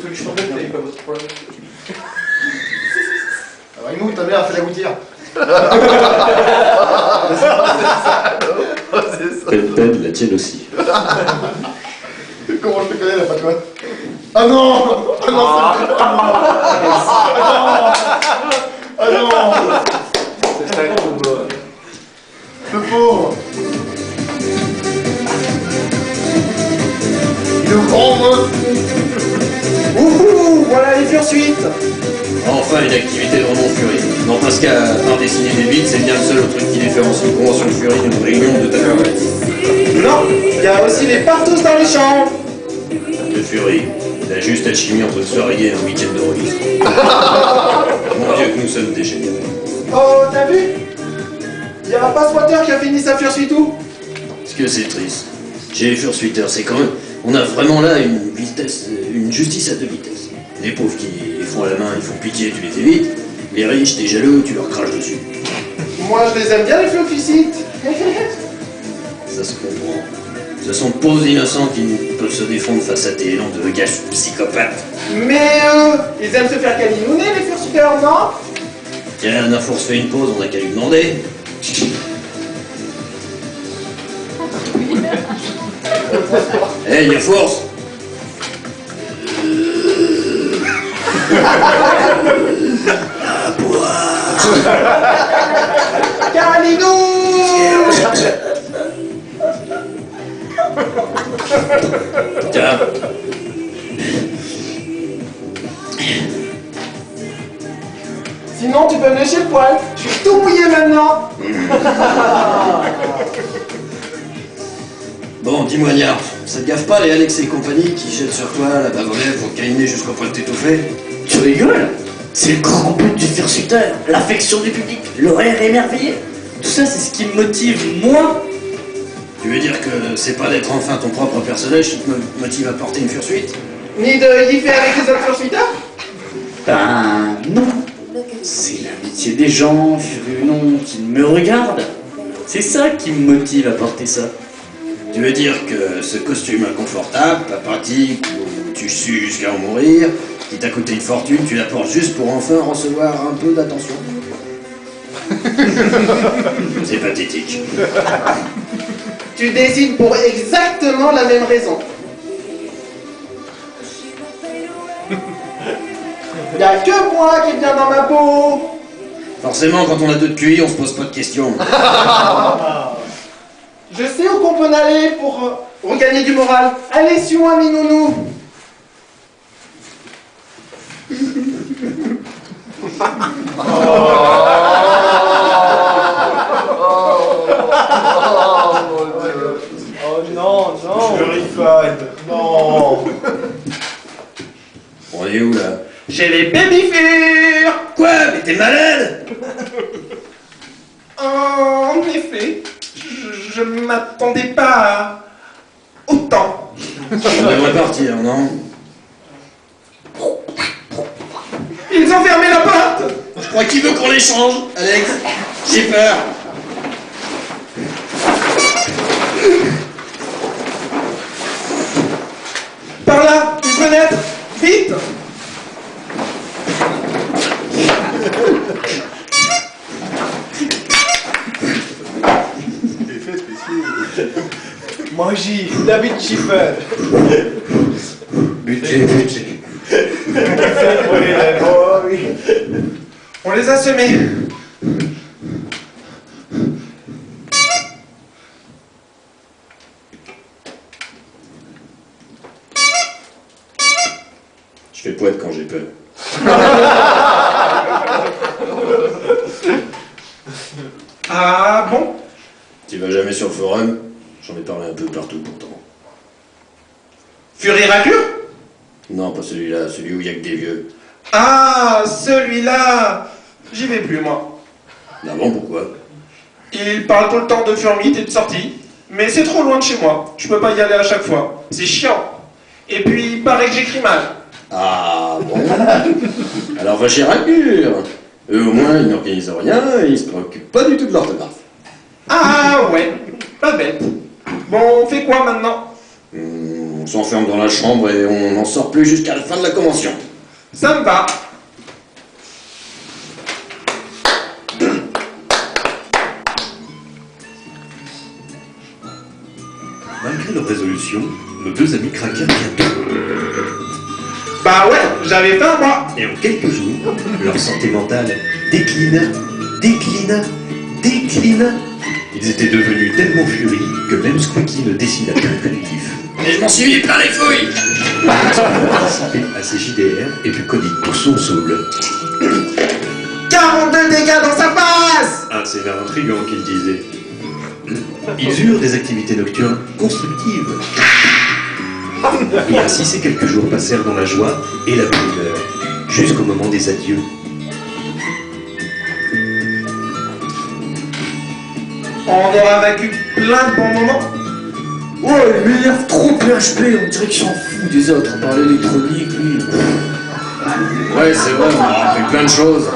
solution de thé, pas votre problème. Raymond, ta mère a fait la gouttière. Peut-être la tienne aussi. Comment je te connais là, pas toi? Ah non! Ah non, ah non! C'est un combo. Le pauvre! Il est au grand mot! Wouhou, voilà les fursuites. Enfin, une activité vraiment furie. Non, parce qu'à part dessiner des bites, c'est bien le seul truc qui différencie une convention de furie d'une réunion de tabac. Non, il y a aussi les partous dans les champs. De furie, la juste alchimie entre soirée et un week-end de release. Mon Dieu, que nous sommes dégénérés. Oh, t'as vu? Il y a un passe-water qui a fini sa fursuite où? Parce que c'est triste. Chez les fursuiteurs, c'est quand même... On a vraiment là une vitesse, une justice à deux vitesses. Les pauvres qui les font à la main, ils font pitié, tu les évites. Les riches, t'es jaloux, tu leur craches dessus. Moi, je les aime bien, les fursuites. Ça se comprend. Ce sont de pauvres innocents qui ne peuvent se défendre face à tes élans de gâches psychopathes. Mais ils aiment se faire câlinouner, les fursuiteurs, non? Tiens, la force fait une pause, on a qu'à lui demander. Hey, y'a force! À boire! Câlinou! Tiens. Sinon, tu peux me lécher le poil. Je suis tout mouillé maintenant. Bon, dis-moi, Niard, ça te gaffe pas les Alex et compagnie qui jettent sur toi la bave aux lèvres pour te câliner jusqu'au point de t'étouffer? Tu rigoles? C'est le grand but du fursuiteur, l'affection du public, l'horaire émerveillé. Tout ça, c'est ce qui me motive, moi. Tu veux dire que c'est pas d'être enfin ton propre personnage qui te motive à porter une fursuite? Ni de y faire avec les autres fursuiteurs? Ben non. C'est l'amitié des gens, furieux ou non, qui me regardent. C'est ça qui me motive à porter ça. Tu veux dire que ce costume inconfortable, pas pratique, où tu sues jusqu'à en mourir, qui t'a coûté une fortune, tu la portes juste pour enfin recevoir un peu d'attention? C'est pathétique. Tu dessines pour exactement la même raison. Y'a que moi qui est bien dans ma peau. Forcément, quand on a deux de QI, on se pose pas de questions. Je sais où qu'on peut aller pour regagner du moral. Allez, suis-moi, mes nounous. Oh non, non. Purified. Non. On est où, là? Chez les babyfures. Quoi? Mais t'es malade? En effet, je m'attendais pas à autant. On devrait partir, non? Ils ont fermé la porte. Je crois qu'il veut qu'on l'échange, Alex. J'ai peur. Par là, une fenêtre. Vite. Effet spécial. Magie, David Schiffer. Budget. On les a semés. Je fais poète quand j'ai peur. Ah bon? Tu vas jamais sur le forum? J'en ai parlé un peu partout pourtant. Furie raclure? Non, pas celui-là, celui où il y a que des vieux. Ah, celui-là. J'y vais plus, moi. Ah bon, pourquoi? Il parle tout le temps de furmite et de sortie, mais c'est trop loin de chez moi. Je peux pas y aller à chaque fois. C'est chiant. Et puis, il paraît que j'écris mal. Ah bon? Alors va chez Raclure. Eux au moins, ils n'organisent rien et ils se préoccupent pas du tout de l'orthographe. Ah ouais, pas bête. Bon, on fait quoi maintenant? On s'enferme dans la chambre et on n'en sort plus jusqu'à la fin de la convention. Ça me va. Malgré leur résolution, nos deux amis craquèrent bientôt. Bah ouais, j'avais faim moi. Et en quelques jours, leur santé mentale déclina. Ils étaient devenus tellement furis que même Squeaky ne dessina plus que du kiff. Et je m'en suis mis plein les fouilles. Il a participé à ces JDR et puis conique pour son saoul. 42 dégâts dans sa face. Un scénario intriguant qu'il disait. Ils eurent des activités nocturnes constructives. Et ainsi ces quelques jours passèrent dans la joie et la bonheur, jusqu'au moment des adieux. On aura vécu plein de bons moments. Ouais, il m'énerve trop PHP, on dirait qu'il s'en fout des autres, à part l'électronique, lui. Ouais, c'est vrai, on a appris plein de choses.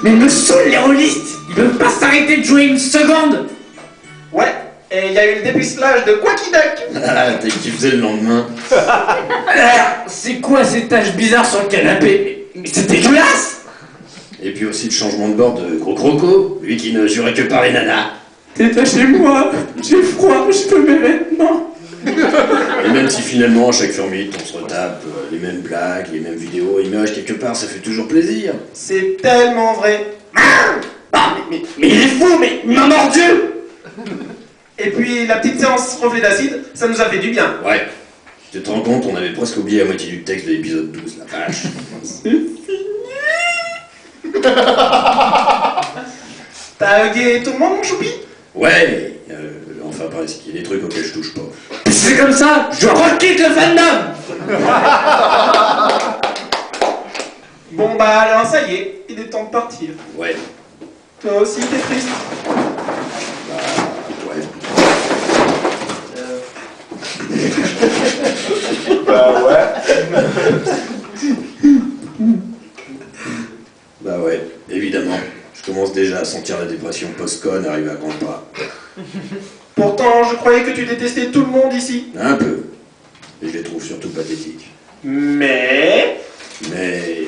Mais me saoule les rôlistes. Ils peuvent pas s'arrêter de jouer une seconde. Ouais, et il y a eu le dépucelage de Quacky Duck. Ah, t'es qui faisait le lendemain. C'est quoi ces taches bizarres sur le canapé? Mais c'est dégueulasse. Et puis aussi le changement de bord de Gros Croco, lui qui ne jurait que par les nanas. Détachez-moi, j'ai froid, je veux mes vêtements. Et même si finalement, à chaque fermite, on se retape les mêmes blagues, les mêmes vidéos, images, quelque part, ça fait toujours plaisir. C'est tellement vrai. Ah, mais il est fou, mais il m'a mordu. Et puis la petite séance reflet d'acide, ça nous a fait du bien. Ouais. Tu te rends compte, on avait presque oublié la moitié du texte de l'épisode 12, la vache. T'as hugué tout le monde, mon choupi? Ouais, enfin presque, il y a des trucs auxquels je touche pas. C'est comme ça, je requitte le fandom. Bon bah alors ça y est, il est temps de partir. Ouais, Toi aussi t'es triste. ouais. Bah ouais. Bah ouais, évidemment. Je commence déjà à sentir la dépression post-con arriver à grands pas. Pourtant, je croyais que tu détestais tout le monde ici. Un peu. Et je les trouve surtout pathétiques. Mais... Mais...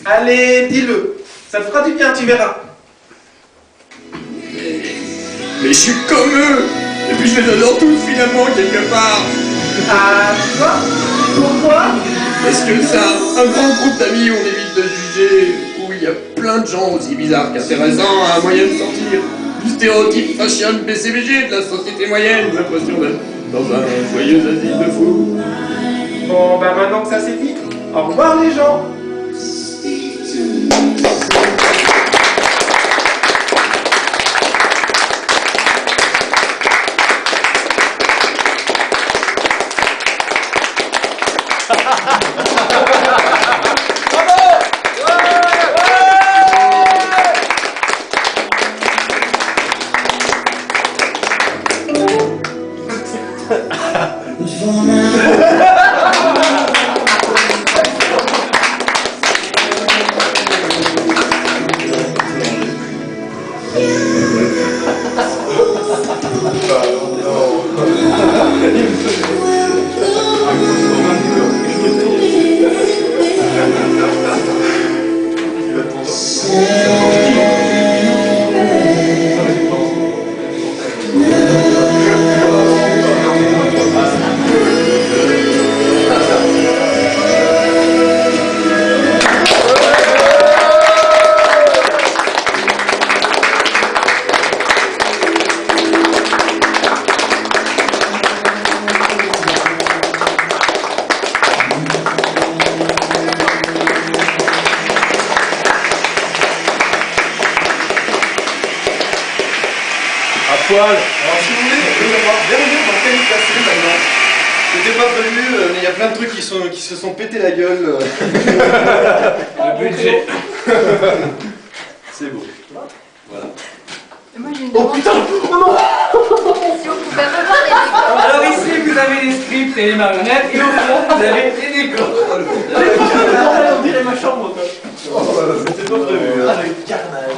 Allez, dis-le. Ça te fera du bien, tu verras. Mais je suis comme eux. Et puis je les adore tous finalement, quelque part. Ah, tu vois? Pourquoi? Parce que ça, un grand groupe d'amis, on évite de juger, où il y a plein de gens aussi bizarres qu'intéressants à un moyen de sortir du stéréotype fashion BCBG de la société moyenne, l'impression d'être dans un joyeux asile de fous. Bon, bah maintenant que ça c'est dit, au revoir les gens. Alors si vous voulez, on peut avoir dernier dans quel est passé maintenant. J'étais pas prévu, mais il y a plein de trucs qui se sont pété la gueule. Le budget. C'est beau. Voilà. Moi j'ai une demande. Si on pouvait revoir les décors. Alors ici vous avez les scripts et les marionnettes et au fond vous avez les décors. On dirait ma chambre quoi. C'était pas prévu. Ah, le carnage.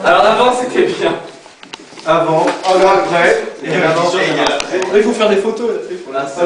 Alors avant c'était bien. Avant, après, et maintenant, il faut faire des photos là.